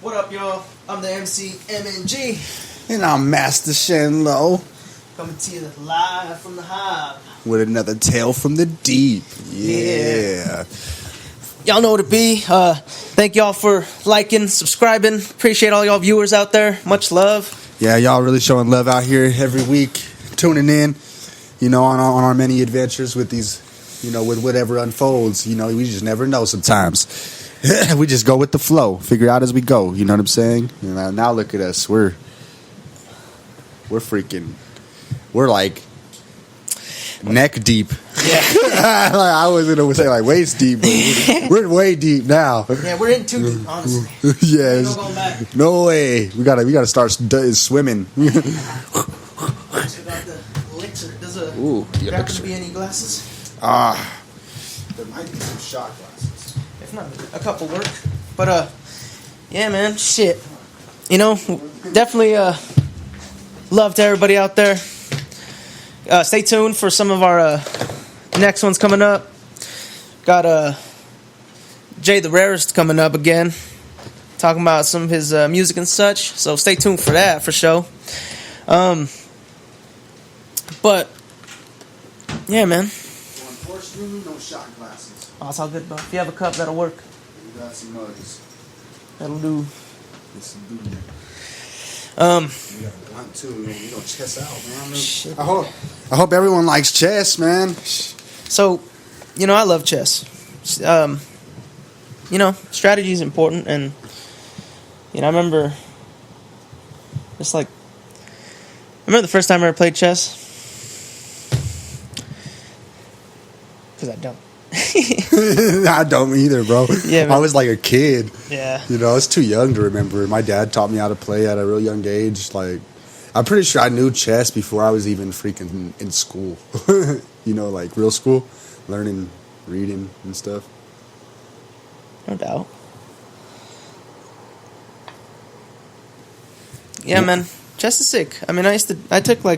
What up, y'all? I'm the MC MNG, And I'm Master Shenlo coming to you live from the hive. with another tale from the deep. Yeah. Y'all know what it be. Thank y'all for liking, subscribing. Appreciate all y'all viewers out there. Much love. Yeah, y'all really showing love out here every week, tuning in, on our many adventures with these, with whatever unfolds. We just never know sometimes. We just go with the flow, figure out as we go. You know what I'm saying? And now look at us. We're like neck deep. Yeah. I was gonna say like waist deep, but we're way deep now. Yeah, we're in too deep, honestly. Yes. No going back. No way. We gotta start swimming. Check out the elixir. Does Ooh, the there happen elixir. to be any glasses? There might be some shot glasses. If not, a couple work. But yeah, man, shit. Definitely love to everybody out there. Stay tuned for some of our next ones coming up. Got Jay the Rarest coming up again, talking about some of his music and such. So stay tuned for that for sure. But yeah, man. Unfortunately, no shot glasses. Oh, it's all good, bro. If you have a cup, that'll work. We got some mugs. That'll do. Get some booty. We got one too. Chess out, man. Shit. I hope everyone likes chess, man. So, I love chess. Strategy is important, and I remember the first time I ever played chess. Because I don't. I don't either, bro. Yeah, man. I was like a kid. Yeah. I was too young to remember. My dad taught me how to play at a real young age. Like, I'm pretty sure I knew chess before I was even freaking in school. Like real school, learning, reading and stuff. No doubt. Yeah, man. Chess is sick. I mean, I took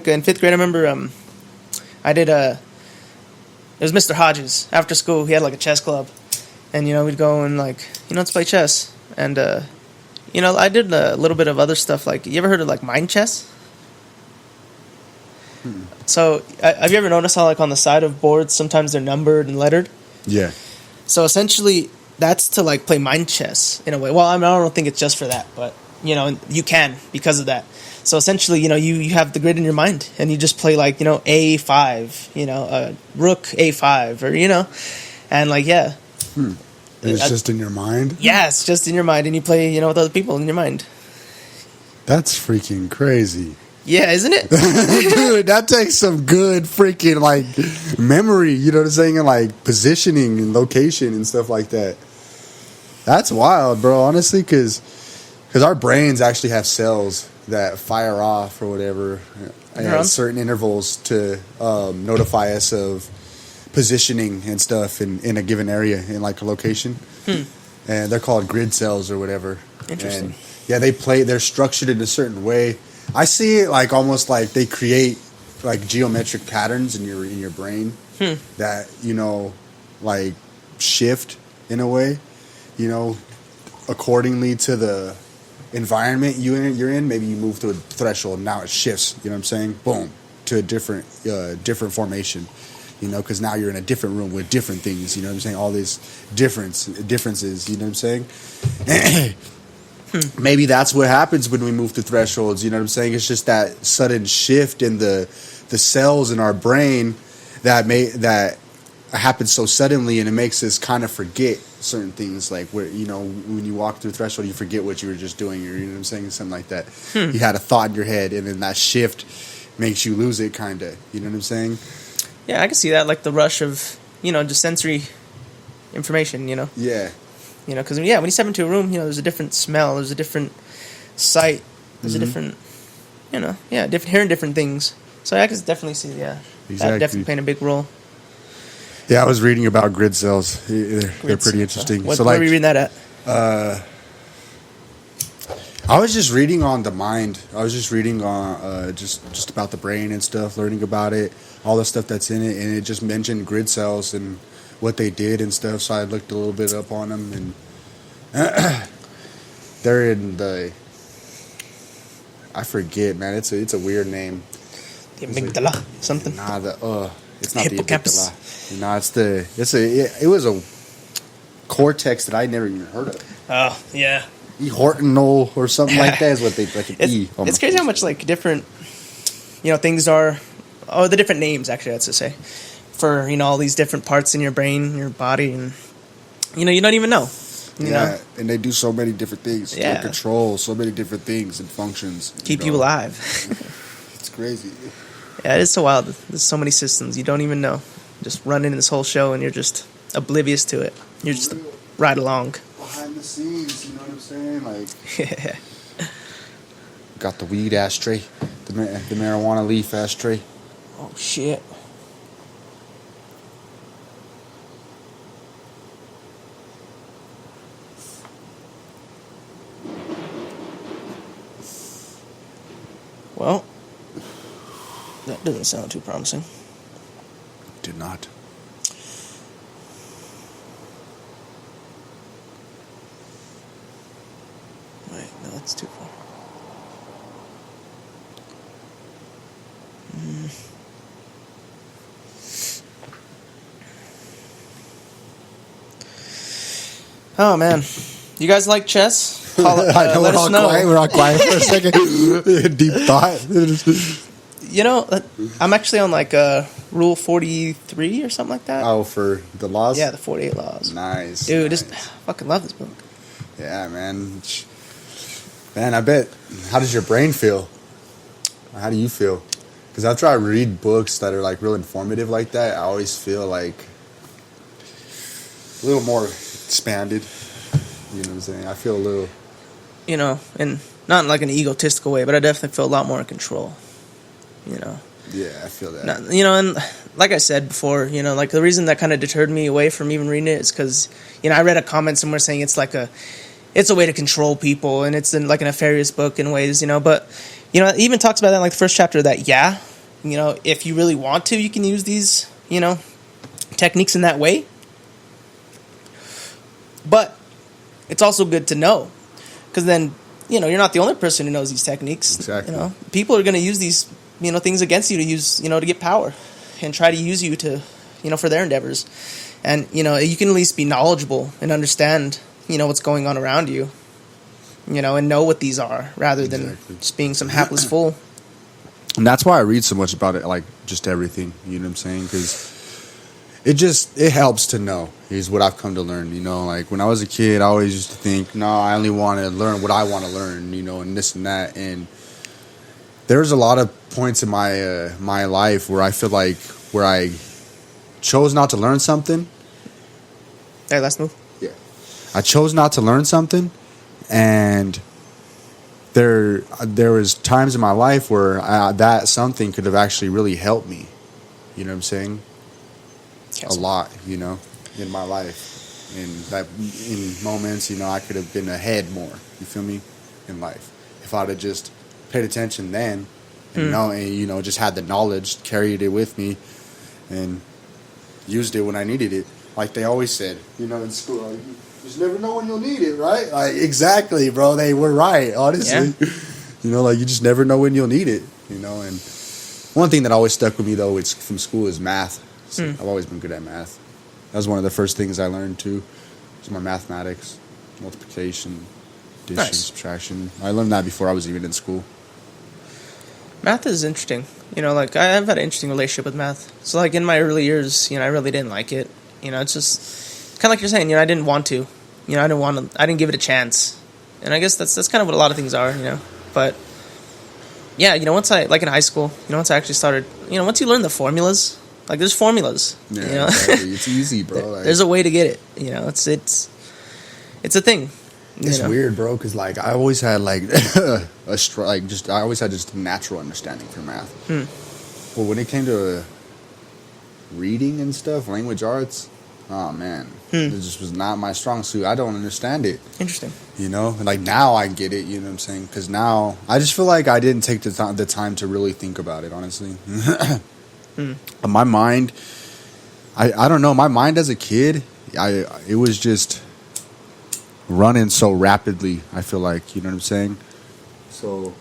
in 5th grade, I remember, it was Mr. Hodges. After school, he had a chess club. And, we'd go and let's play chess. And, I did a little bit of other stuff. You ever heard of mind chess? So, have you ever noticed how on the side of boards, sometimes they're numbered and lettered? Yeah. So essentially, that's to play mind chess in a way. Well, I don't think it's just for that, but you can because of that. So essentially, you have the grid in your mind, and you just play A5, rook A5, or and yeah. It's just in your mind? Yeah, it's just in your mind, and you play with other people in your mind. That's freaking crazy. Yeah, isn't it? Dude, that takes some good freaking memory, you know what I'm saying, and positioning and location and stuff like that. That's wild, bro, honestly, because our brains actually have cells that fire off or whatever at certain intervals to notify us of positioning and stuff in a given area in a location. And they're called grid cells or whatever. Interesting. And they're structured in a certain way. I see it almost like they create geometric patterns in your brain that shift in a way, accordingly to the environment you're in. Maybe you move to a threshold and now it shifts, you know what I'm saying, boom, to a different formation, because now you're in a different room with different things, you know what I'm saying, all these differences, you know what I'm saying. Maybe that's what happens when we move through thresholds, you know what I'm saying. It's just that sudden shift in the cells in our brain that happens so suddenly, and it makes us kind of forget certain things, where when you walk through threshold, you forget what you were just doing, or you know what I'm saying, something like that. You had a thought in your head, and then that shift makes you lose it, kind of, you know what I'm saying. Yeah, I can see that, the rush of just sensory information. Yeah. Because when you step into a room, there's a different smell, there's a different sight, there's a different, hearing different things. So I can definitely see, Exactly. that definitely playing a big role. Yeah, I was reading about grid cells. They're pretty interesting. Where are you reading that at? I was just reading on the mind. I was just reading on just about the brain and stuff, learning about it, all the stuff that's in it, and it just mentioned grid cells and what they did and stuff. So I looked a little bit up on them, and they're in the. I forget, man. It's a weird name. The amygdala, something. Nah, it's not Hippocampus. the amygdala. Nah, it was a cortex that I never even heard of. Oh yeah. Hortonal or something like that is what they like an E. It's crazy how much like different, things are. Oh, the different names actually. That's to say, for all these different parts in your brain, your body, and you don't even know. You know? And they do so many different things. Yeah. They control so many different things and functions. Keep you alive. It's crazy. Yeah, it is so wild. There's so many systems you don't even know. Just running this whole show and you're just oblivious to it. You're just right along. Behind the scenes, you know what I'm saying? Like, Yeah. got the weed ashtray, the marijuana leaf ashtray. Oh shit. Well, that doesn't sound too promising. Did not. Wait, no, that's too far. Oh man, you guys like chess? I know Let us know. We're all quiet for a second. Deep thought. I'm actually on like rule 43 or something like that. Oh, for the laws? Yeah, the 48 laws. Nice. Dude, nice. just fucking love this book. Yeah, man. Man, I bet. How does your brain feel? How do you feel? Because after I read books that are like real informative like that, I always feel like a little more expanded. You know what I'm saying? I feel a little. And not in like an egotistical way, but I definitely feel a lot more in control. Yeah, I feel that. And like I said before, like the reason that kind of deterred me away from even reading it is because, I read a comment somewhere saying it's a way to control people and it's like a nefarious book in ways, but, it even talks about that in like the first chapter that, if you really want to, you can use these, techniques in that way. But it's also good to know because then, you're not the only person who knows these techniques. Exactly. People are going to use these, things against you to use, to get power and try to use you to, for their endeavors. And, you can at least be knowledgeable and understand, what's going on around you, and know what these are rather than just being some hapless fool. And that's why I read so much about it, like just everything, you know what I'm saying? Because it helps to know is what I've come to learn, like when I was a kid, I always used to think, no, I only want to learn what I want to learn, and this and that. And there's a lot of points in my life where I feel like where I chose not to learn something. Hey, last move. Yeah. I chose not to learn something, and there was times in my life where that something could have actually really helped me. You know what I'm saying? Yes. A lot, in my life. In moments, I could have been ahead more. You feel me? In life. If I'd have just paid attention then, and just had the knowledge, carried it with me, and used it when I needed it. Like they always said, in school, like, you just never know when you'll need it, right? Like, exactly, bro. They were right, honestly. Yeah. You just never know when you'll need it, and one thing that always stuck with me, though, it's from school is math. So I've always been good at math. That was one of the first things I learned, too, was my mathematics, multiplication, addition, subtraction. I learned that before I was even in school. Math is interesting. Like I've had an interesting relationship with math. So like in my early years, I really didn't like it. It's just kind of like you're saying, I didn't want to. I didn't give it a chance. And I guess that's kind of what a lot of things are, But yeah, once I like in high school, once I actually started, once you learn the formulas, like there's formulas. Yeah, exactly. It's easy, bro. There's a way to get it. It's a thing. It's weird, bro, because like I always had like I always had just a natural understanding for math. But when it came to reading and stuff, language arts, oh man, it just was not my strong suit. I don't understand it. Interesting. And like now I get it. You know what I'm saying? Because now I just feel like I didn't take the time to really think about it. Honestly, my mind, I don't know. My mind as a kid, it was just running so rapidly. I feel like, you know what I'm saying? So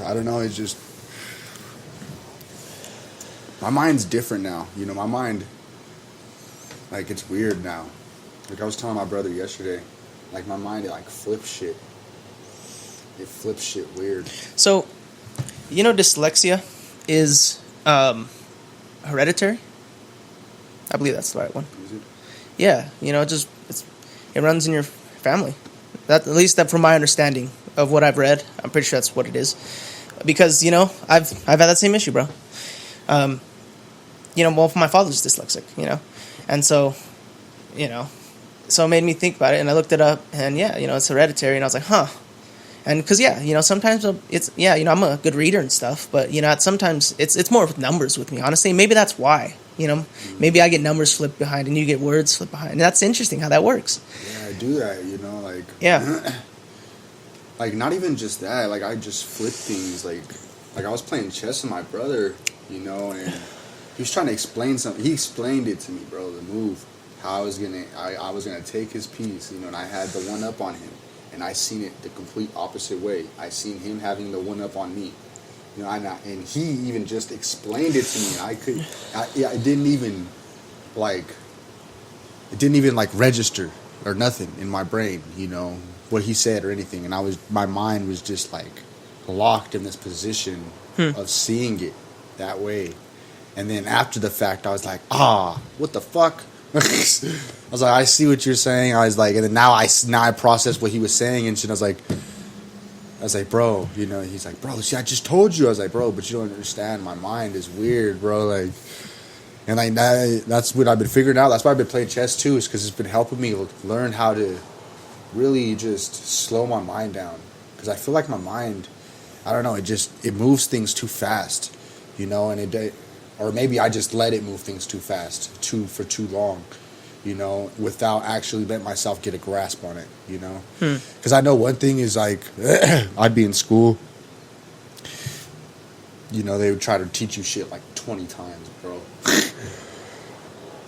I don't know, it's just my mind's different now. You know, my mind, like, it's weird now. Like I was telling my brother yesterday, like my mind, it like flips shit. It flips shit weird. So, you know, dyslexia is hereditary. I believe that's the right one. Is it? Yeah, you know, it runs in your family. That, at least that from my understanding of what I've read, I'm pretty sure that's what it is. Because, you know, I've had that same issue, bro. You know, well, my father's dyslexic, you know, and so, you know, so it made me think about it, and I looked it up, and yeah, you know, it's hereditary, and I was like, huh. And because, yeah, you know, sometimes it's, yeah, you know, I'm a good reader and stuff, but, you know, sometimes it's more with numbers with me, honestly. Maybe that's why, you know, maybe I get numbers flipped behind and you get words flipped behind. And that's interesting how that works. Yeah, I do that, you know, like. Yeah. Like, not even just that, like, I just flip things, like I was playing chess with my brother, you know, and he was trying to explain something. He explained it to me, bro, the move, how I was gonna take his piece, you know, and I had the one up on him. And I seen it the complete opposite way. I seen him having the one up on me, you know. And he even just explained it to me. It didn't even like register or nothing in my brain, you know, what he said or anything. And my mind was just like locked in this position of seeing it that way. And then after the fact, I was like, what the fuck? I was like, I see what you're saying. I was like, and then now I process what he was saying and shit. I was like, bro, you know. He's like, bro, see, I just told you. I was like, bro, but you don't understand. My mind is weird, bro. Like, and like that's what I've been figuring out. That's why I've been playing chess too, is because it's been helping me learn how to really just slow my mind down. Because I feel like my mind, I don't know, it moves things too fast, you know, and or maybe I just let it move things too fast, for too long, you know, without actually letting myself get a grasp on it, you know. Because I know one thing is, like, I'd be in school, you know, they would try to teach you shit like 20 times, bro.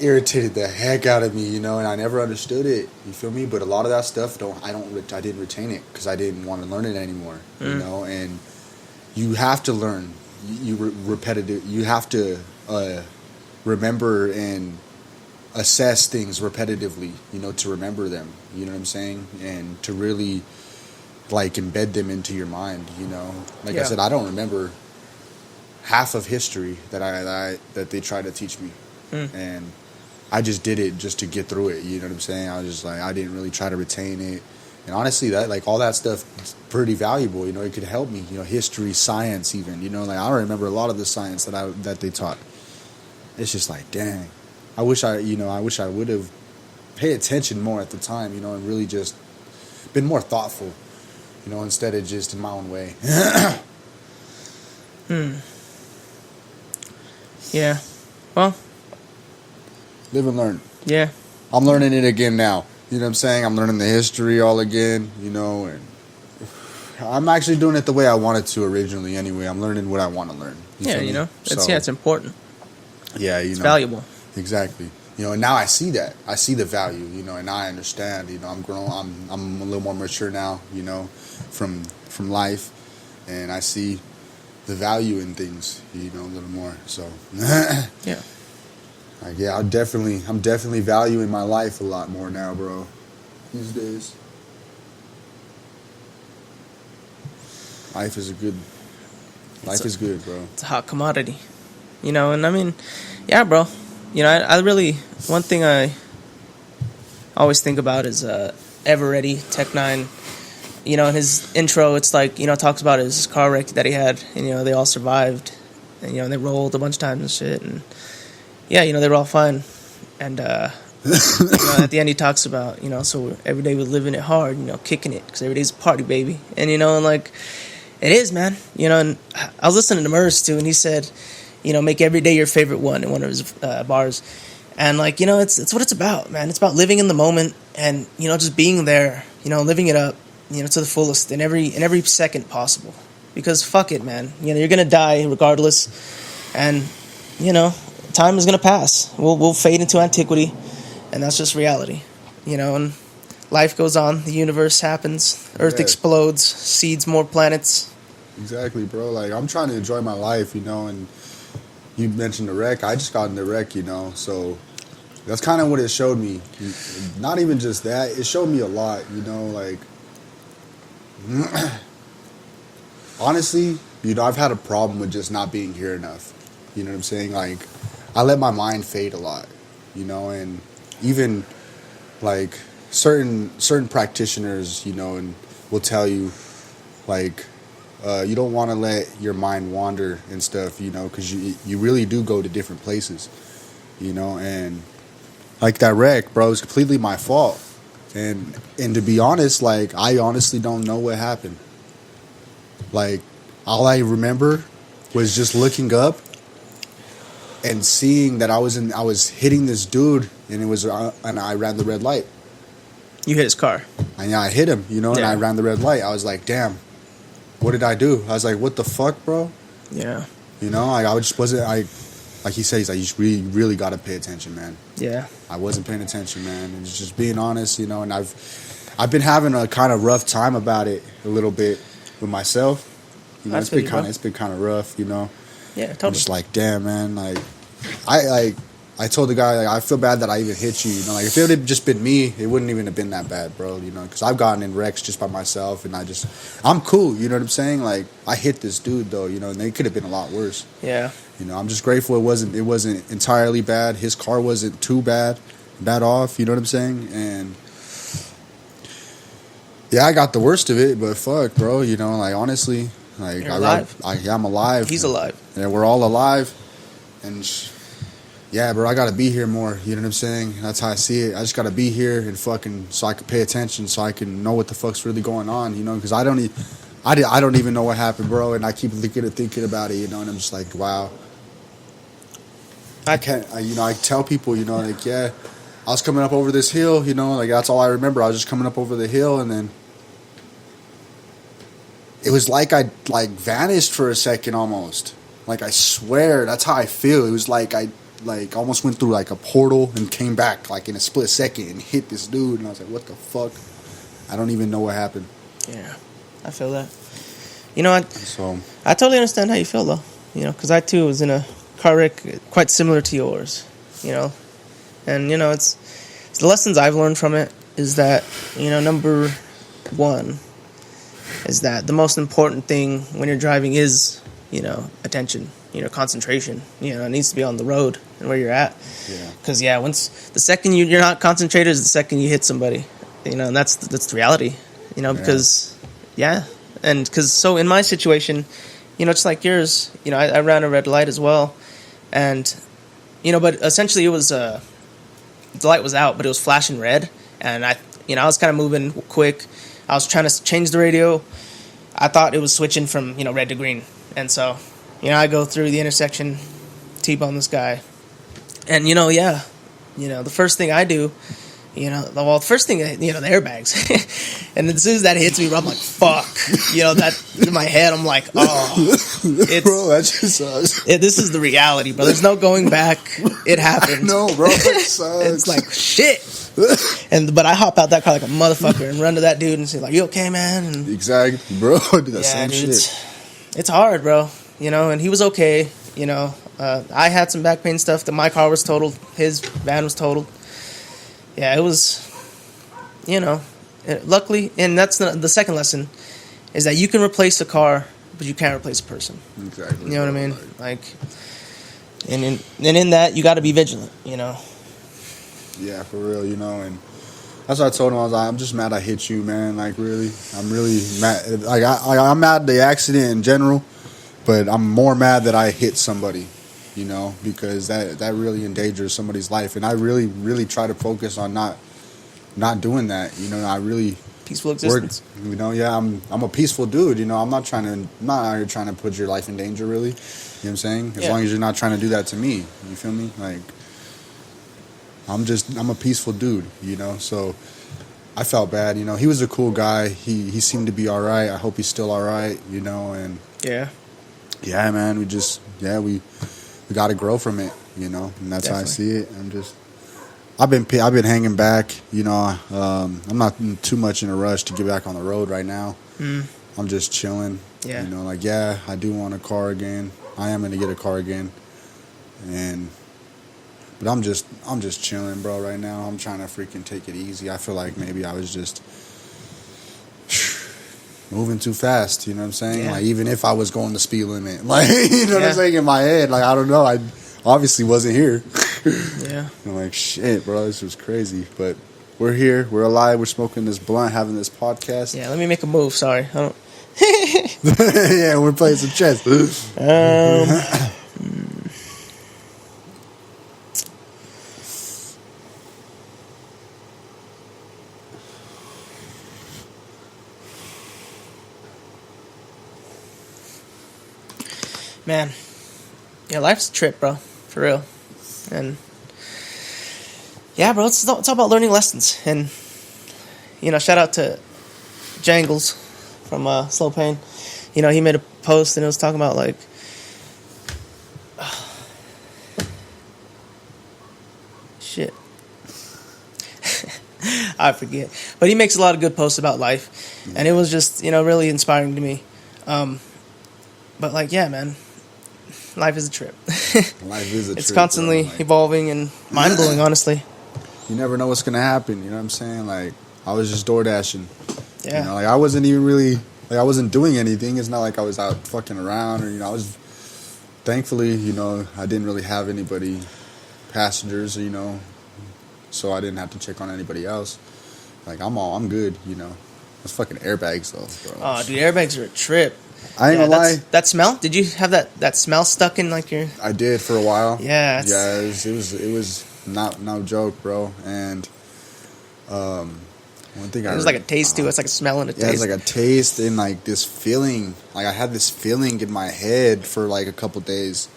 Irritated the heck out of me, you know, and I never understood it, you feel me? But a lot of that stuff, I didn't retain it because I didn't want to learn it anymore, you know. And you have to learn. Repetitive. You have to remember and assess things repetitively, you know, to remember them. You know what I'm saying? And to really, like, embed them into your mind. You know, like I said, I don't remember half of history that they tried to teach me, and I just did it just to get through it. You know what I'm saying? I was just like, I didn't really try to retain it. And honestly, that, like, all that stuff is pretty valuable. You know, it could help me. You know, history, science, even. You know, like, I don't remember a lot of the science that they taught. It's just like, dang. I wish I would have paid attention more at the time. You know, and really just been more thoughtful. You know, instead of just in my own way. Yeah. Well. Live and learn. Yeah. I'm learning it again now. You know what I'm saying? I'm learning the history all again, you know, and I'm actually doing it the way I wanted to originally anyway. I'm learning what I want to learn. You know, it's important. Yeah, it's valuable. Exactly. You know, and now I see that. I see the value, you know, and now I understand, you know, I'm grown. I'm a little more mature now, you know, from life, and I see the value in things, you know, a little more. So, yeah. Like, yeah, I'm definitely valuing my life a lot more now, bro, these days. Life is good, bro. It's a hot commodity, you know. And I mean, yeah, bro. You know, I really, one thing I always think about is Eveready Tech-9. You know, in his intro, it's like, you know, talks about his car wreck that he had, and, you know, they all survived, and, you know, they rolled a bunch of times and shit, and yeah, you know, they were all fine. And, you know, at the end he talks about, you know, so every day we're living it hard, you know, kicking it, because every day's a party, baby. And, you know, and, like, it is, man. You know, and I was listening to Murs, too, and he said, you know, make every day your favorite one in one of his bars. And, like, you know, it's what it's about, man. It's about living in the moment and, you know, just being there, you know, living it up, to the fullest in every second possible. Because fuck it, man. You're gonna die regardless, and time is gonna pass. We'll fade into antiquity, and that's just reality. And life goes on. The universe happens. Earth explodes. Seeds more planets. Exactly, bro. Like, I'm trying to enjoy my life, and you mentioned the wreck. I just got in the wreck, so that's kind of what it showed me. Not even just that. It showed me a lot, like, honestly, I've had a problem with just not being here enough. You know what I'm saying? Like, I let my mind fade a lot, and even, like, certain practitioners, and will tell you, like, you don't want to let your mind wander and stuff, because you really do go to different places, and like that wreck, bro, is completely my fault. And to be honest, like, I honestly don't know what happened. Like, all I remember was just looking up and seeing that I was hitting this dude, and and I ran the red light. You hit his car. And I hit him, and I ran the red light. I was like, damn. What did I do? I was like, what the fuck, bro? Yeah. I just wasn't, like he says, you just really got to pay attention, man. Yeah. I wasn't paying attention, man. And just being honest, and I've been having a kind of rough time about it a little bit with myself. It's been kind of rough, Yeah, totally. I'm just like, damn, man, like, I told the guy, like, I feel bad that I even hit you, like, if it had just been me, it wouldn't even have been that bad, bro, because I've gotten in wrecks just by myself, and I'm cool, you know what I'm saying? Like, I hit this dude, though, and it could have been a lot worse. Yeah. I'm just grateful it wasn't entirely bad. His car wasn't too bad off, you know what I'm saying? And yeah, I got the worst of it, but fuck, bro, like, honestly, like, you're alive. I'm alive. He's alive. Yeah, we're all alive, and yeah, bro, I gotta be here more. You know what I'm saying? That's how I see it. I just gotta be here and fucking so I can pay attention, so I can know what the fuck's really going on. Because I don't even know what happened, bro. And I keep thinking about it. And I'm just like, wow. I tell people, like, yeah, I was coming up over this hill. Like, that's all I remember. I was just coming up over the hill, and then it was like I vanished for a second almost. Like, I swear, that's how I feel. It was like I almost went through like a portal and came back like in a split second and hit this dude, and I was like, what the fuck? I don't even know what happened. Yeah, I feel that. I totally understand how you feel, though. Because I too was in a car wreck quite similar to yours. And it's the lessons I've learned from it is that number one is that the most important thing when you're driving is attention. Concentration. It needs to be on the road and where you're at. Yeah. Because once the second you're not concentrated is the second you hit somebody. And that's the reality. Because and because so in my situation, just like yours, I ran a red light as well, and but essentially it was the light was out, but it was flashing red, and I was kind of moving quick. I was trying to change the radio. I thought it was switching from red to green, and so. I go through the intersection, T-bone this guy, and the first thing I do, the first thing, the airbags, and as soon as that hits me, I'm like, fuck, that in my head, I'm like, oh, bro, that just sucks. This is the reality, bro. There's no going back. It happened. No, bro, it sucks. It's like shit. But I hop out that car like a motherfucker and run to that dude and say like, "You okay, man?" And exactly, bro. Do that same shit. It's hard, bro. And he was okay. I had some back pain stuff. That my car was totaled. His van was totaled. Yeah, it was. Luckily, and that's the second lesson, is that you can replace a car, but you can't replace a person. Exactly. You know what I mean? And in that you got to be vigilant. Yeah, for real. And that's what I told him. I was like, I'm just mad I hit you, man. Like, really, I'm really mad. Like, I'm mad at the accident in general. But I'm more mad that I hit somebody, because that really endangers somebody's life. And I really, really try to focus on not doing that. I really peaceful existence. I'm a peaceful dude. I'm not out here trying to put your life in danger, really. You know what I'm saying? As long as you're not trying to do that to me. You feel me? Like, I'm a peaceful dude, So I felt bad. You know, he was a cool guy. He seemed to be all right. I hope he's still all right. You know, and Yeah. yeah, man, we got to grow from it. You know, and that's how I see Definitely. it. I've been hanging back. You know, I'm not in too much in a rush to get back on the road right now. Mm. I'm just chilling. Yeah. You know, like, yeah, I do want a car again. I am gonna get a car again, but I'm just chilling, bro. Right now, I'm trying to freaking take it easy. I feel like maybe I was just moving too fast. You know what I'm saying? Yeah. Like, even if I was going the speed limit, like, you know what Yeah. I'm saying, in my head, like, I don't know. I obviously wasn't here. Yeah. I'm like, shit, bro, this was crazy. But we're here. We're alive. We're smoking this blunt, having this podcast. Yeah. Let me make a move. Sorry. I don't. Yeah, we're playing some chess. Man. Yeah, life's a trip, bro. For real. And yeah, bro, it's all about learning lessons. And you know, shout out to Jangles from Slow Pain. You know, he made a post and it was talking about like shit. I forget. But he makes a lot of good posts about life. And it was just, you know, really inspiring to me. But like, yeah, man. Life is a trip. Life is a It's trip, constantly bro. Like, evolving and mind blowing, honestly. you never know what's gonna happen. You know what I'm saying? Like, I was just door dashing. Yeah. You know, like, I wasn't even really, like, I wasn't doing anything. It's not like I was out fucking around, or, you know, I was, thankfully, you know, I didn't really have anybody, passengers, you know, so I didn't have to check on anybody else. Like, I'm good, you know. Those fucking airbags, though, bro. Oh, dude, airbags are a trip. I ain't gonna lie. That smell? Did you have that smell stuck in like your? I did for a while. Yeah. Yeah, it was not no joke, bro. And one thing There's like a taste to it. It's like a smell and a yeah, taste. it's like a taste and like this feeling. Like, I had this feeling in my head for like a couple days.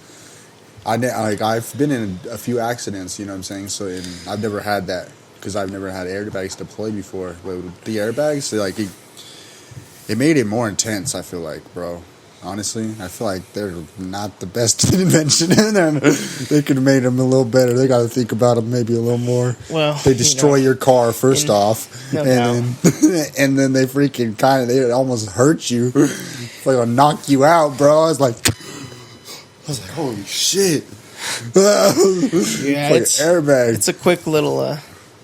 I've been in a few accidents, you know what I'm saying. So, and I've never had that because I've never had airbags deployed before. But with the airbags, like it made it more intense. I feel like, bro. Honestly, I feel like they're not the best invention, and they could have made them a little better. They got to think about them maybe a little more. Well, they destroy your car first in- off, no and then, and then they freaking they almost hurt you, like knock you out, bro. I was like, holy shit! Yeah, like it's airbag, It's a quick little.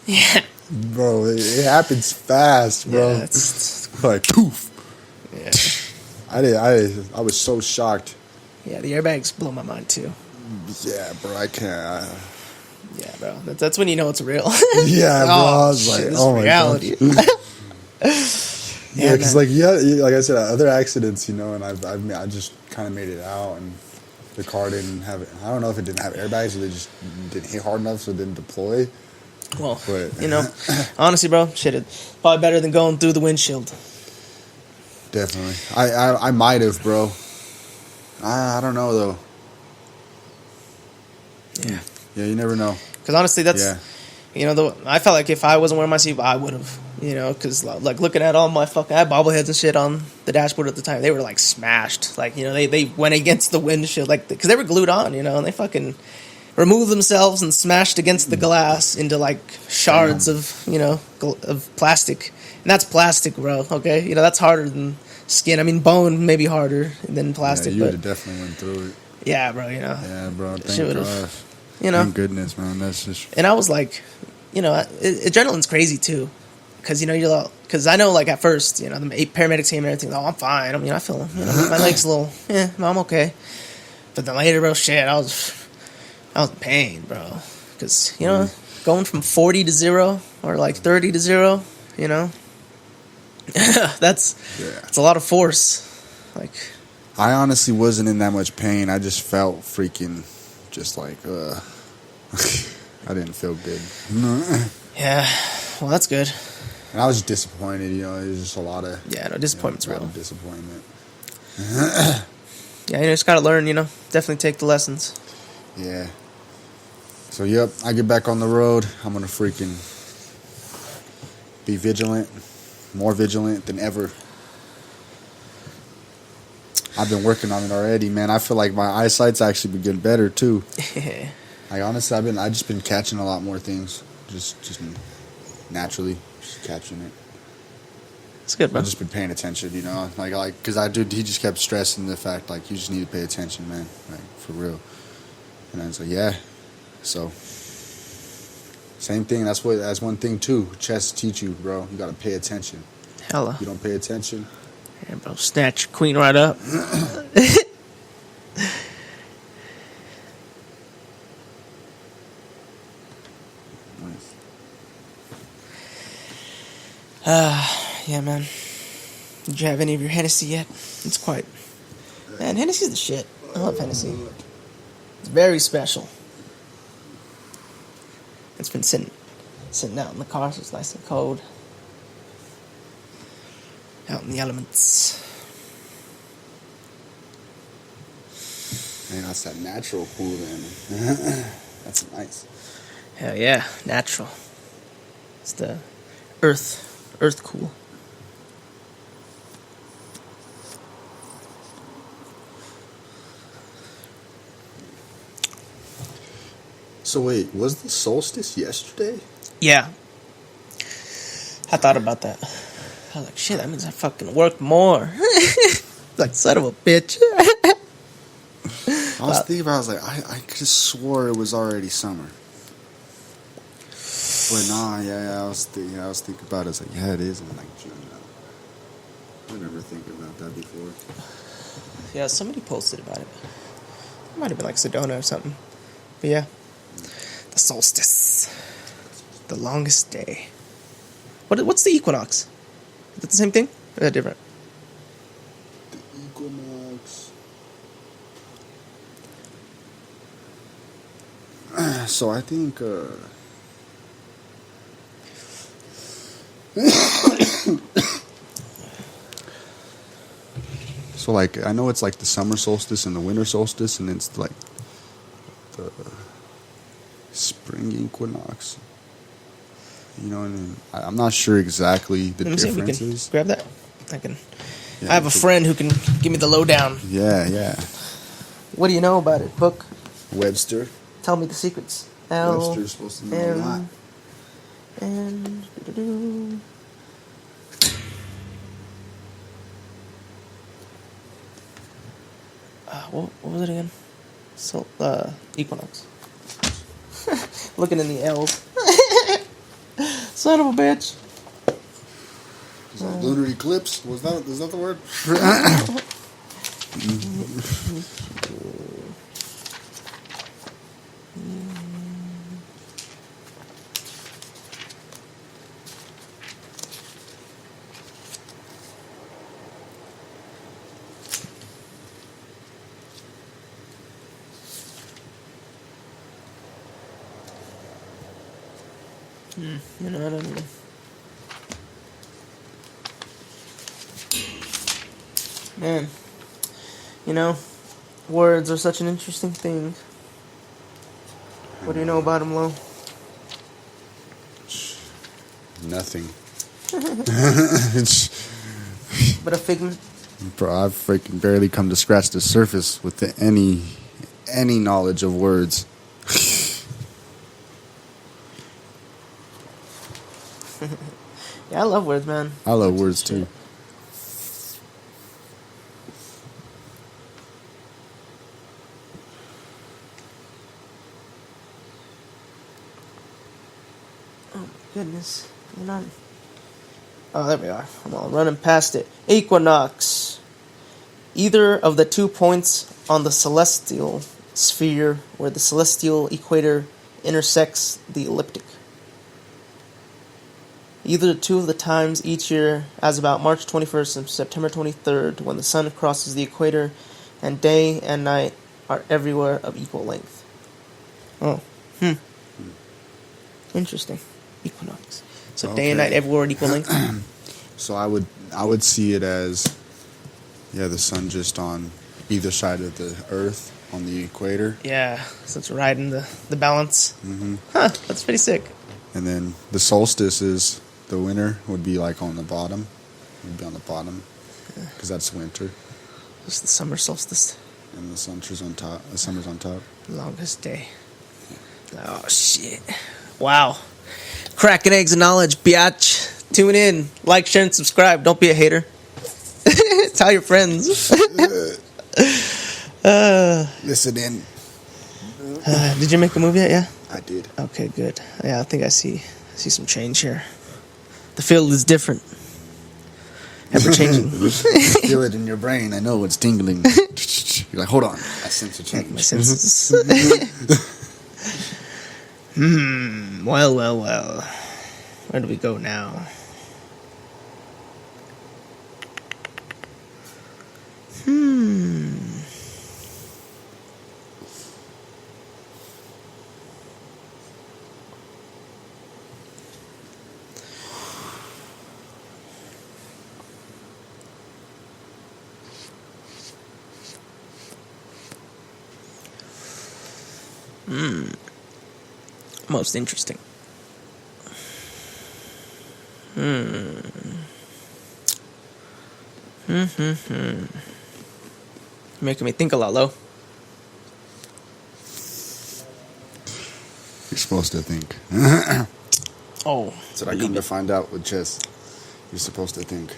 Yeah. bro. It happens fast, bro. Yeah, it's Like poof. yeah. I was so shocked. Yeah, the airbags blow my mind too. Yeah, bro, I can't. Yeah, bro. That's when you know it's real. Yeah, bro. I was shit, like, this is oh my reality. god. Yeah, because man. like I said, other accidents, you know, and I just kind of made it out, and the car didn't have it. I don't know if it didn't have airbags, or they just didn't hit hard enough, so it didn't deploy. Well, But you know, honestly, bro, shit, it's probably better than going through the windshield. definitely, I might have, bro. I don't know though. Yeah. Yeah, you never know. Because honestly, that's Yeah. you know, I felt like if I wasn't wearing my seatbelt, I would have. You know, because like looking at all my I had bobbleheads and shit on the dashboard at the time. They were like smashed. Like, you know, they went against the windshield, like because they were glued on. You know, and they fucking removed themselves and smashed against the glass into like shards of, you know, of plastic. And that's plastic, bro. Okay, you know, that's harder than skin. I mean, bone may be harder than plastic, Yeah, you would but have definitely went through it. yeah, bro. You know, Yeah, bro. Shit Thank would've- God. you know. Thank goodness, man. That's just. And I was like, you know, adrenaline's crazy too, because you know because I know like at first, you know, the paramedics came and everything. Oh, I'm fine. I mean, I feel, you know, my leg's a little, I'm okay. But then later, bro, shit, I was in pain, bro, because you know, going from 40 to 0 or like 30 to 0, you know, that's a lot of force. Like, I honestly wasn't in that much pain. I just felt freaking, just like, I didn't feel good. yeah, well, that's good. And I was disappointed, you know, it was just a lot of... Yeah, no, disappointment's a lot real. of disappointment. Yeah, you just gotta learn, you know, definitely take the lessons. Yeah. So, yep, I get back on the road. I'm gonna freaking Be vigilant, more vigilant than ever. I've been working on it already, man. I feel like my eyesight's actually been getting better too. Like honestly, I just been catching a lot more things, just naturally, just catching it. It's good, bro. I've just been paying attention, you know, because he just kept stressing the fact like you just need to pay attention, man, like for real. And I was like, yeah, so same thing. That's one thing too. Chess teach you, bro. You gotta pay attention. Hella. You don't pay attention. Yeah, bro. Snatch your queen right up. Nice. Yeah, man. Did you have any of your Hennessy yet? It's quite... Man, Hennessy's the shit. I love Hennessy. It's very special. It's been sitting out in the car, so it's nice and cold. Out in the elements. Man, that's that natural cool then. That's nice. Hell yeah, natural. It's the earth cool. So wait, was the solstice yesterday? Yeah. I thought about that. I was like, shit, that means I fucking work more. Like, son of a bitch. I was thinking about. I was like, I could have swore it was already summer. But nah, yeah, I was thinking about it. I was like, yeah, it is in like June now. I never thinking about that before. Yeah, somebody posted about it. It might have been like Sedona or something. But yeah. The solstice. The longest day. What's the equinox? Is it the same thing? Or is that different? The equinox. So I think. So like I know it's like the summer solstice and the winter solstice, and it's like the spring equinox. You know, and I'm not sure exactly the Let me see if we can differences. grab that. Yeah, I have a friend who can give me the lowdown. Yeah. What do you know about it, Book? Webster. Tell me the secrets. Webster's supposed to know a lot. And what was it again? So equinox. Looking in the L's. Son of a bitch. Is that lunar eclipse? Is that the word? You know what I mean? Man, you know, words are such an interesting thing. What do you know about them, Lo? Nothing. But a figment? Bro, I've freaking barely come to scratch the surface with any knowledge of words. Yeah, I love words, man. I love words too. Oh my goodness. You're not... Oh, there we are. I'm all running past it. Equinox. Either of the 2 points on the celestial sphere where the celestial equator intersects the ecliptic. Either two of the times each year, as about March 21st and September 23rd, when the sun crosses the equator, and day and night are everywhere of equal length. Oh, interesting. Equinox. So day and night everywhere at equal length. So I would see it as, yeah, the sun just on either side of the Earth on the equator. Yeah, so it's riding the balance. Mm-hmm. Huh, that's pretty sick. And then the solstice is The winter would be like on the bottom. Would be on the bottom because that's winter, It's the summer solstice. and the summer's on top. The summer's on top. Longest day. Oh, shit. Wow. Cracking eggs of knowledge, biatch. Tune in. Like, share, and subscribe. Don't be a hater. Tell your friends. Listen in. Did you make a move yet? Yeah? I did. Okay, good. Yeah, I think I see some change here. The field is different. Ever changing. Feel it in your brain. I know it's tingling. You're like, hold on. I sense a change. My senses. Well, well, well. Where do we go now? Most interesting. Making me think a lot, Lo. You're supposed to think. Oh. That's what I come to find out with chess. You're supposed to think.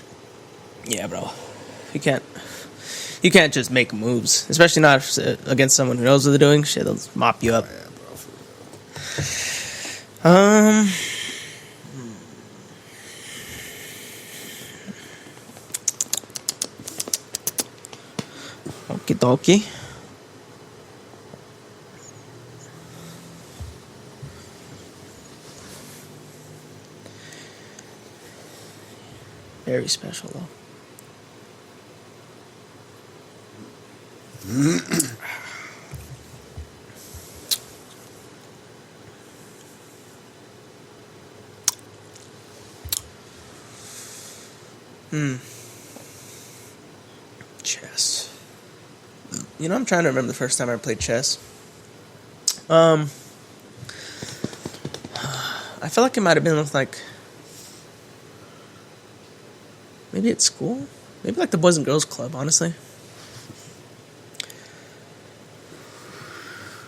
Yeah, bro. You can't just make moves, especially not against someone who knows what they're doing. Shit, they'll mop you up. Yeah, bro. For real. Okie dokie. Very special, though. Chess. You know, I'm trying to remember the first time I played chess. I feel like it might have been with, like, maybe at school? Maybe like the Boys and Girls Club, honestly.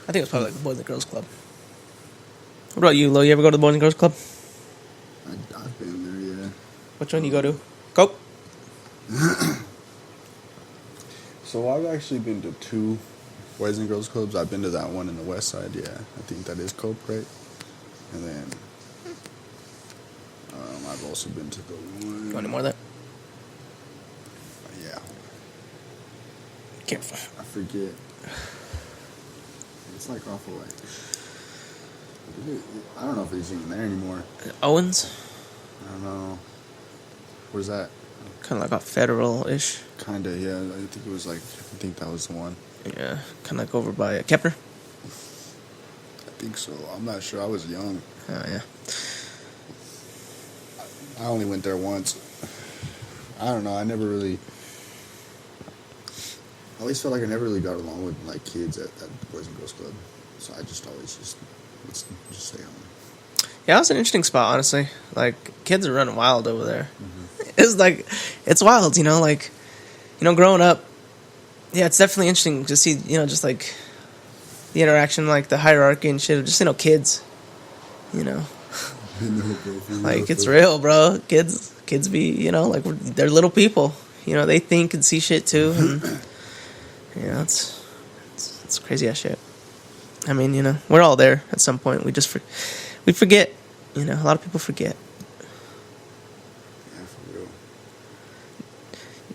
I think it was probably like the Boys and Girls Club. What about you, Lo? You ever go to the Boys and Girls Club? I've been there, yeah. Which one you go to? Go. So I've actually been to 2 Boys and Girls Clubs. I've been to that one in the West Side, yeah. I think that is Cope, right? And then I've also been to the one. You want any more of that? Yeah, Careful. I forget. It's like off of like, I don't know if it's even there anymore. Owens? I don't know. Where's that? Kind of like a federal-ish. Kinda, yeah. I think it was like, I think that was the one. Yeah, kind of like over by Kepner. I think so. I'm not sure. I was young. Oh, yeah. I only went there once. I don't know. I never really. I always felt like I never really got along with like kids at the Boys and Girls Club, so I just always let's just stay home. Yeah, that's an interesting spot, honestly. Like, kids are running wild over there. It's like, it's wild, you know, like, you know, growing up, yeah, it's definitely interesting to see, you know, just like the interaction, like the hierarchy and shit of just, you know, kids, you know. Like, it's real, bro. Kids be, you know, like, they're little people. You know, they think and see shit too. And, you know, it's crazy ass shit. I mean, you know, we're all there at some point. We just, we forget. You know, a lot of people forget. Yeah, for real.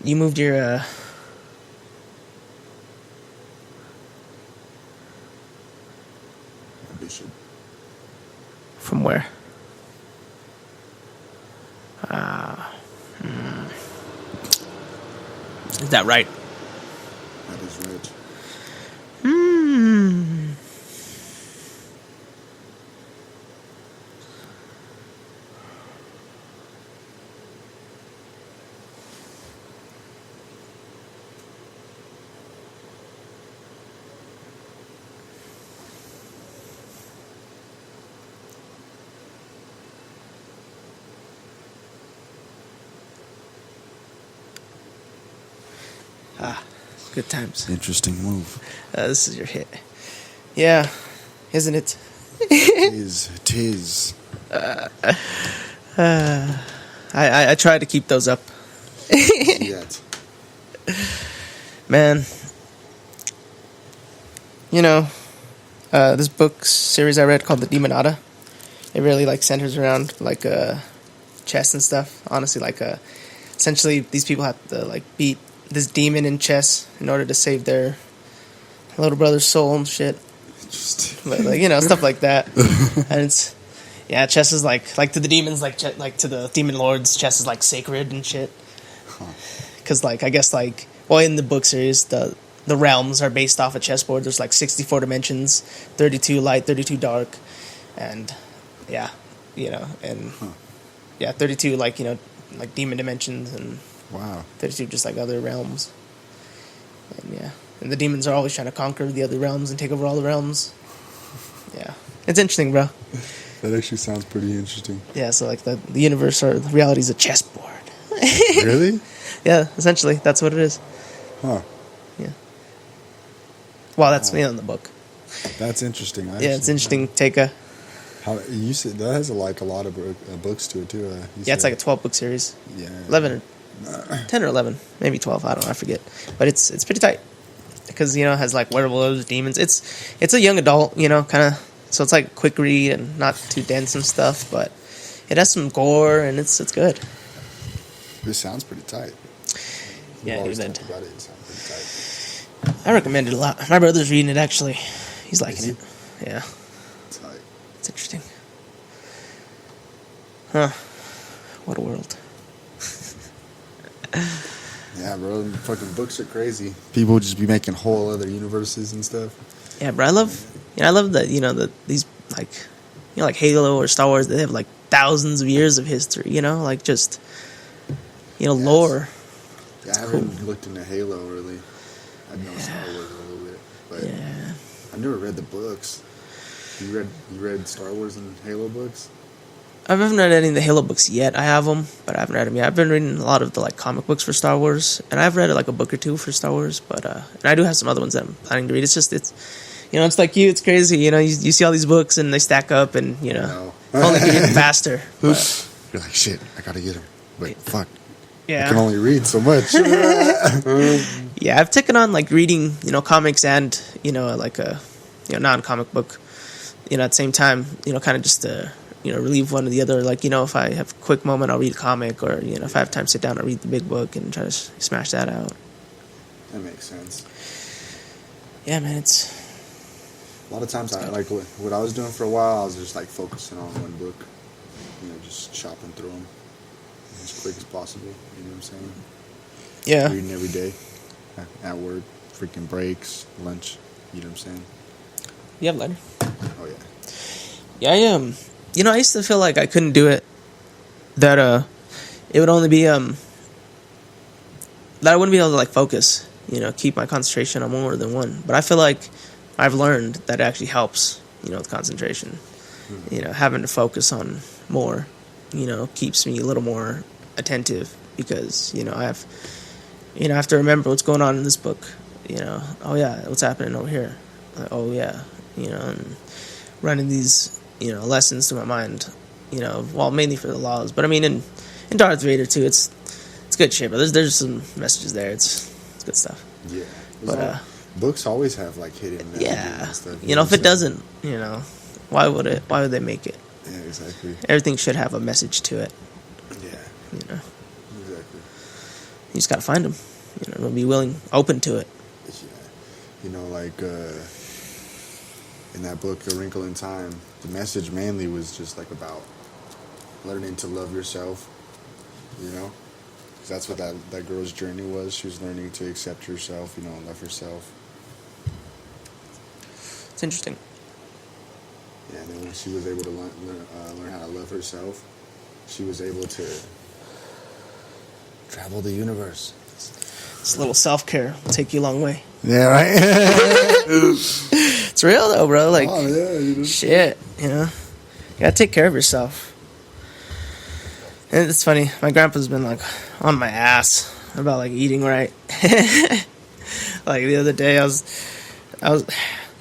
You moved your, Bishop. from where? Is that right? That is right. Good times. Interesting move. This is your hit. Yeah, isn't it? Tis. I try to keep those up. Yet. Man, you know, this book series I read called The Demonata, it really like centers around like chess and stuff. Honestly, like essentially these people have to like beat this demon in chess in order to save their little brother's soul and shit. But, like, you know, stuff like that. And it's chess is like to the demons, like to the demon lords, chess is like sacred and shit. Because like I guess like in the book series the realms are based off a chessboard. There's like 64 dimensions, 32 light, 32 dark, and 32 like like demon dimensions, and Wow. 32 just like other realms. And the demons are always trying to conquer the other realms and take over all the realms. Yeah, it's interesting, bro. That actually sounds pretty interesting. Yeah, so like the universe or the reality is a chessboard. Really? Yeah, essentially that's what it is. Huh. Yeah. Well, that's in the book. That's interesting. Yeah, it's interesting. Take a How you said that has like a lot of books to it too. it's like a 12-book series. 11 or 10 or 11, maybe 12. I don't know. I forget. But it's pretty tight because it has like werewolves, demons. It's a young adult, kind of. So it's like a quick read and not too dense and stuff. But it has some gore and it's good. This sounds pretty tight. Yeah, always dude. talked about it. It sounds pretty tight. I recommend it a lot. My brother's reading it actually. He's liking it. Yeah, Tight. it's interesting. Huh? What a world. Yeah, bro. Fucking books are crazy. People just be making whole other universes and stuff. Yeah, bro. I love that. These like Halo or Star Wars. They have like thousands of years of history. Like just lore. Yeah, I haven't looked into Halo really. I know Star Wars a little bit, but Yeah. I've never read the books. You read Star Wars and Halo books? I haven't read any of the Halo books yet. I have them, but I haven't read them yet. I've been reading a lot of the like comic books for Star Wars, and I've read like a book or two for Star Wars. But and I do have some other ones that I'm planning to read. It's it's like you. It's crazy. You see all these books and they stack up, and No. only get it faster. But, You're like, shit, I gotta get them. But fuck, I yeah, can only read so much. yeah. I've taken on like reading, comics and like a non-comic book. At the same time, kind of just to relieve one or the other. Like if I have a quick moment, I'll read a comic, or if I have time to sit down, I'll read the big book and try to smash that out. That makes sense. Yeah, man, it's. A lot of times, I like what I was doing for a while. I was just like focusing on one book, just chopping through them as quick as possible. You know what I'm saying? Yeah. Reading every day at work, freaking breaks, lunch. You know what I'm saying? You have a letter? Oh yeah. Yeah, I am. I used to feel like I couldn't do it. That it would only be that I wouldn't be able to like focus. Keep my concentration on more than one. But I feel like I've learned that it actually helps. With concentration. Mm-hmm. Having to focus on more. Keeps me a little more attentive because I have to remember what's going on in this book. Oh yeah, what's happening over here? Oh yeah, and running these lessons through my mind. Mainly for the laws, but I mean in Darth Vader too. It's good shit, but there's some messages there. It's good stuff. Yeah. But books always have like hidden messages yeah, and stuff. if it doesn't, why would they make it? Yeah, exactly. Everything should have a message to it. Yeah, exactly. You just gotta find them. Be open to it. Yeah. Like in that book, A Wrinkle in Time, the message mainly was just like about learning to love yourself. 'Cause that's what that girl's journey was. She was learning to accept herself, and love herself. It's interesting. Yeah, and then when she was able to learn how to love herself, she was able to travel the universe. This little self-care will take you a long way. Yeah, right? It's real though, bro. Like, oh, yeah, shit, you gotta take care of yourself. And it's funny, my grandpa's been like on my ass about like eating right. Like the other day, he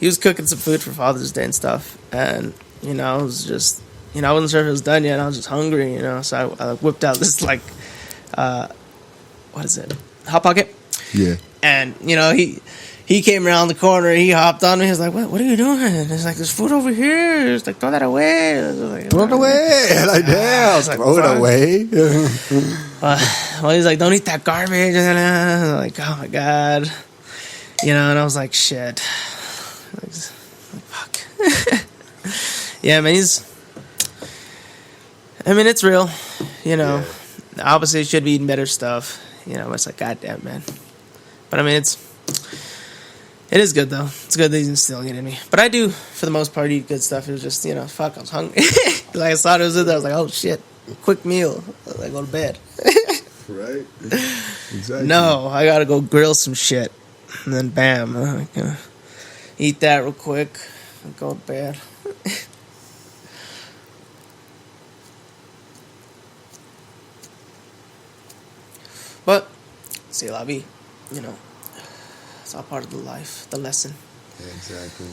was cooking some food for Father's Day and stuff, and I was just, I wasn't sure if it was done yet. And I was just hungry, so I whipped out this like, what is it, Hot Pocket, Yeah. and he came around the corner. He hopped on me. He was like, "What are you doing?" And it's like, "There's food over here." It's like, "Throw that away." I was like, Throw it away. Like, damn. was like, Throw it fuck. away. Well, he's like, "Don't eat that garbage." And I'm like, oh my god, and I was like, shit. Like, fuck. Yeah, man. It's real. Yeah. Obviously, should be eating better stuff. But it's like, goddamn, man. But it is good though. It's good that he's instilling it in me. But I do, for the most part, eat good stuff. It was just, fuck, I was hungry. Like I saw it was in there. I was like, oh shit, quick meal. I was like, go to bed. Right? Exactly. No, I gotta go grill some shit, and then bam, I can eat that real quick and go to bed. But c'est la vie, It's all part of the life, the lesson, Yeah, exactly.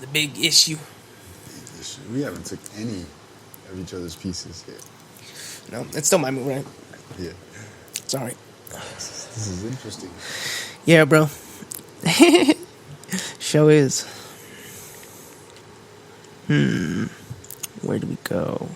the big issue. We haven't took any of each other's pieces yet. No, it's still my move, right? Yeah. Sorry. This is interesting. Yeah, bro. Show is. Where do we go?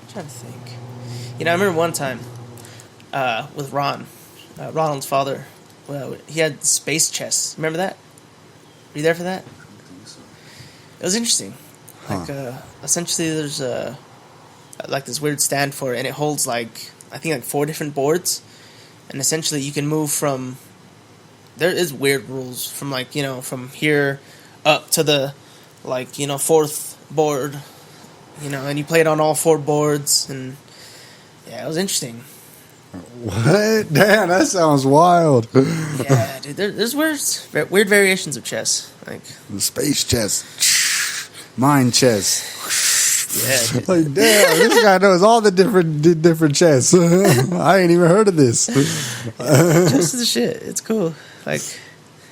Trying to think. I remember one time with Ron, Ronald's father. Well, he had space chess. Remember that? Were you there for that? It was interesting. Like, essentially, there's like this weird stand for it, and it holds like I think like 4 different boards, and essentially you can move from. There is weird rules from like from here up to the like 4th board. And you played on all 4 boards, and yeah, it was interesting. What? Damn, that sounds wild. Yeah, dude, there's weird variations of chess. Like, Space chess. Mind chess. yeah, dude. Like, damn, this guy knows all the different chess. I ain't even heard of this. Chess is the shit. It's cool. Like,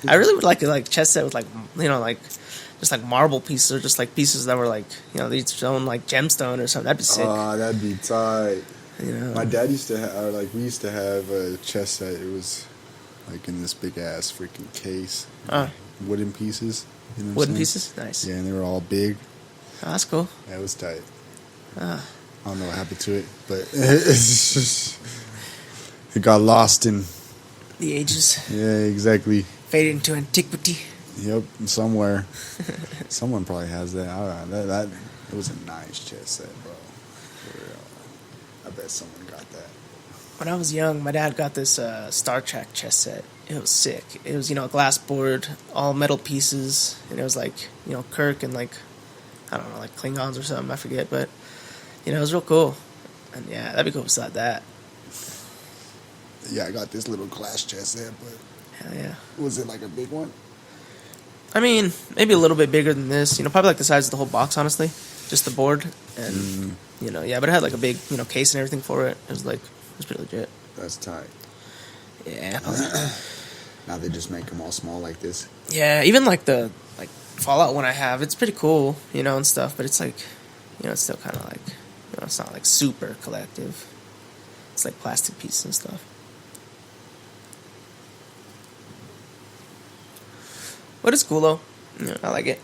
I really would like a chess set with like just like marble pieces, or just like pieces that were like each own like gemstone or something. That'd be sick. Oh, that'd be tight. My My dad used to have, we used to have a chess set. It was like in this big ass freaking case. Wooden pieces. You know what I'm wooden saying? pieces, nice. Yeah, and they were all big. Oh, that's cool. Yeah, it was tight. Ah. I don't know what happened to it, but it's just, it got lost in. The ages Yeah, exactly. faded into antiquity. Yep, somewhere. Someone probably has that. I don't know. That it was a nice chess set, bro. For real. I bet someone got that. When I was young, my dad got this Star Trek chess set. It was sick. It was, a glass board, all metal pieces, and it was like, Kirk and like, I don't know, like Klingons or something, I forget, but, it was real cool. And yeah, that'd be cool beside that. Yeah, I got this little glass chess set, but Hell yeah. was it like a big one? I mean, maybe a little bit bigger than this, probably like the size of the whole box, honestly. Just the board, and, yeah, but it had like a big, case and everything for it. It was pretty legit. That's tight. Yeah. Now they just make them all small like this. Yeah, even like the Fallout one I have, it's pretty cool, and stuff, but it's like, it's still kind of like, it's not like super collective. It's like plastic pieces and stuff. But it's cool though. Yeah, I like it.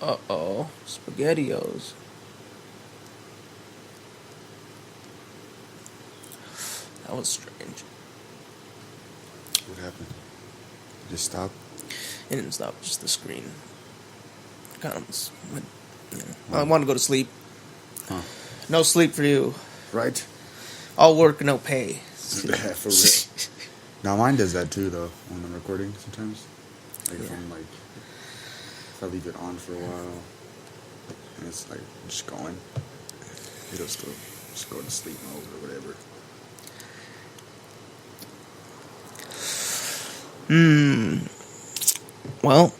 Uh-oh, SpaghettiOs. That was strange. What happened? Just stop. It didn't stop, just the screen kind of, I want to go to sleep. Huh. No sleep for you. Right? All work, no pay. For real. Now mine does that too, though, when I'm recording sometimes. Like if I leave it on for a while, and it's like just going, it'll still just go to sleep mode or whatever. Well,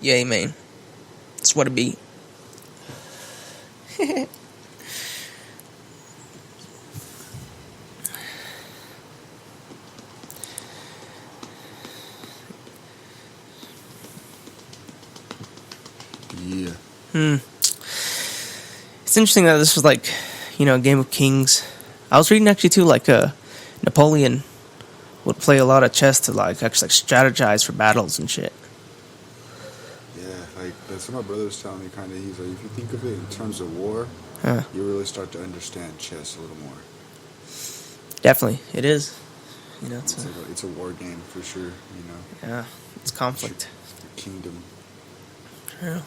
yay, man. That's what it be. Yeah. It's interesting that this was like, a game of kings. I was reading actually too, like Napoleon would play a lot of chess to actually strategize for battles and shit. Yeah, like that's what my brother was telling me. Kind of, he's like, if you think of it in terms of war, you really start to understand chess a little more. Definitely, it is. It's a war game for sure. Yeah, it's conflict. It's a kingdom. True.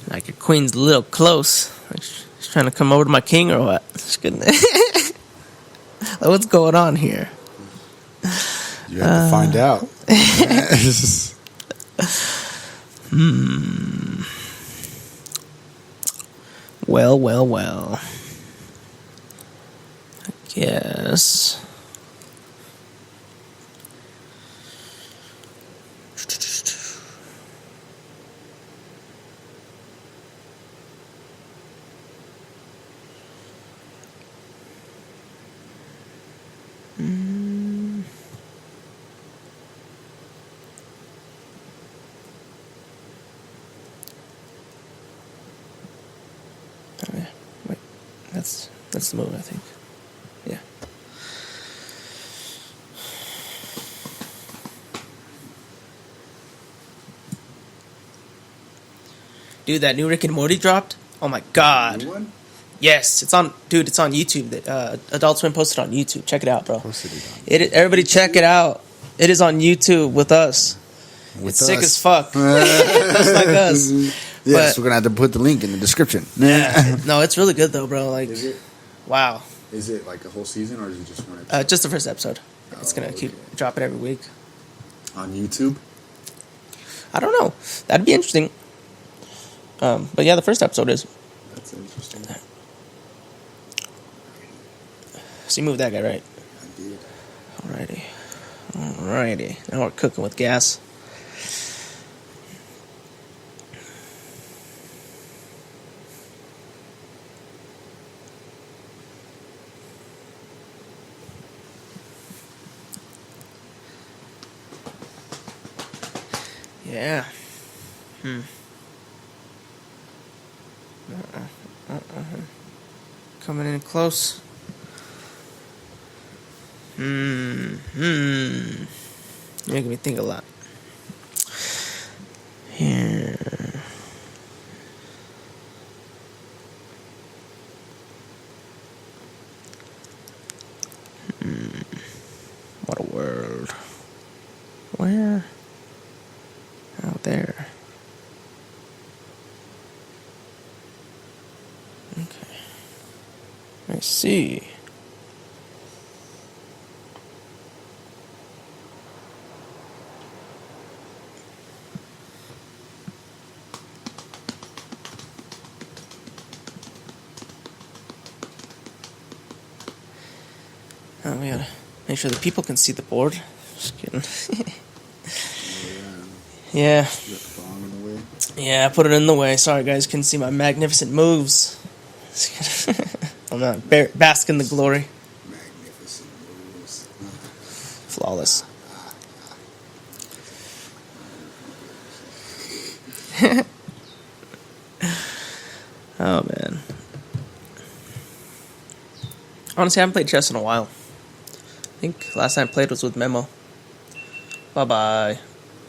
Like your queen's a little close. Like she's trying to come over to my king or what? Just kidding. Like, what's going on here? You have to find out. Well. I guess. Okay, wait. That's the move, I think. Yeah. Dude, that new Rick and Morty dropped. Oh my god. New one? Yes, it's on YouTube. Adult Swim posted on YouTube. Check it out, bro. Posted it on. Everybody check it out. It is on YouTube with us. It's sick as fuck. Just like us. Yes, But- we're gonna have to put the link in the description. Yeah. No, it's really good though, bro. Like, Is it? wow. Is it like a whole season or is it just one episode? Just the first episode. It's gonna keep dropping every week. On YouTube? I don't know. That'd be interesting. But yeah, the first episode is. That's interesting. So you moved that guy, right? I did. Alrighty. Now we're cooking with gas. Yeah. Coming in close. You're making me think a lot. Here. What a world. Where? Out there. Okay. I see. Oh, we gotta make sure the people can see the board. Just kidding. Yeah. Yeah, I put it in the way. Sorry, guys, couldn't see my magnificent moves. I'm not bask in the glory. Magnificent moves. Flawless. Oh, man. Honestly, I haven't played chess in a while. I think last time I played was with Memo. Bye-bye.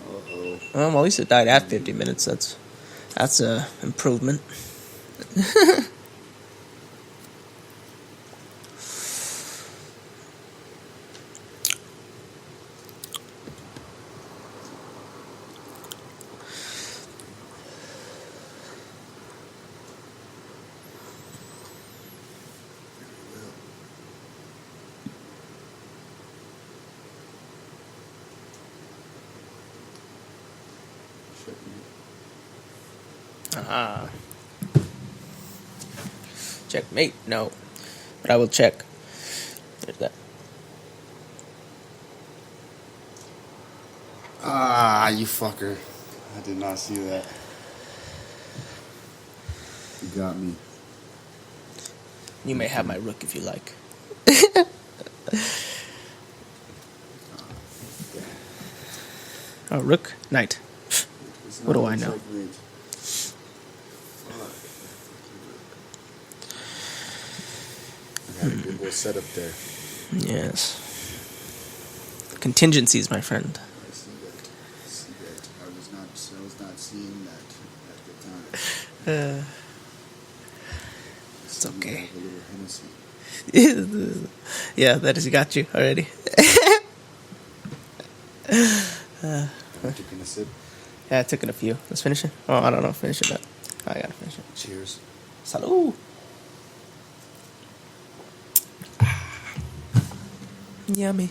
Uh-oh. Well, at least it died at 50 minutes. That's a improvement. Aha. Checkmate. No. But I will check. There's that. Ah, you fucker. I did not see that. You got me. You may have my rook if you like. Oh, rook? Knight. What do I know? I got a good little setup there. Yes. Contingencies, my friend. I see that. I see that. I was not seeing that at the time. It's okay. A little Hennessy. Yeah, that has got you already. I'm taking a sip. Yeah, I took it a few. Let's finish it. Oh, I don't know. Finish it, but I gotta finish it. Cheers. Salud. Yummy.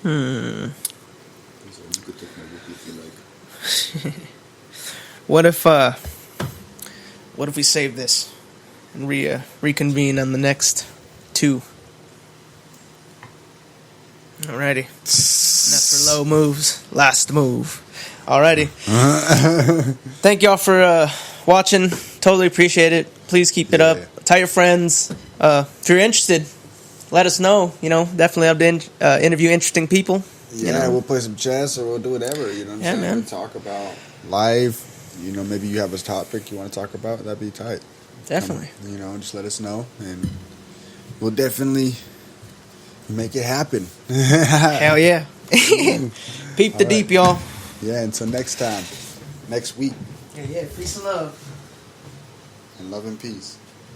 So you could take my book if you like. What if we save this and reconvene on the next two? Alrighty. That's for low moves. Last move. Alrighty. Thank y'all for watching. Totally appreciate it. Please keep it up. Tell your friends. If you're interested, let us know. You know, definitely love to interview interesting people. Yeah, you know. we'll play some chess or we'll do whatever. You know what I'm saying? man. We'll talk about life. You know, maybe you have a topic you want to talk about. That'd be tight. Definitely. You know, just let us know and we'll definitely make it happen. Hell yeah. Peep the deep, y'all. Yeah, until next time. Next week. Yeah, peace and love. And love and peace.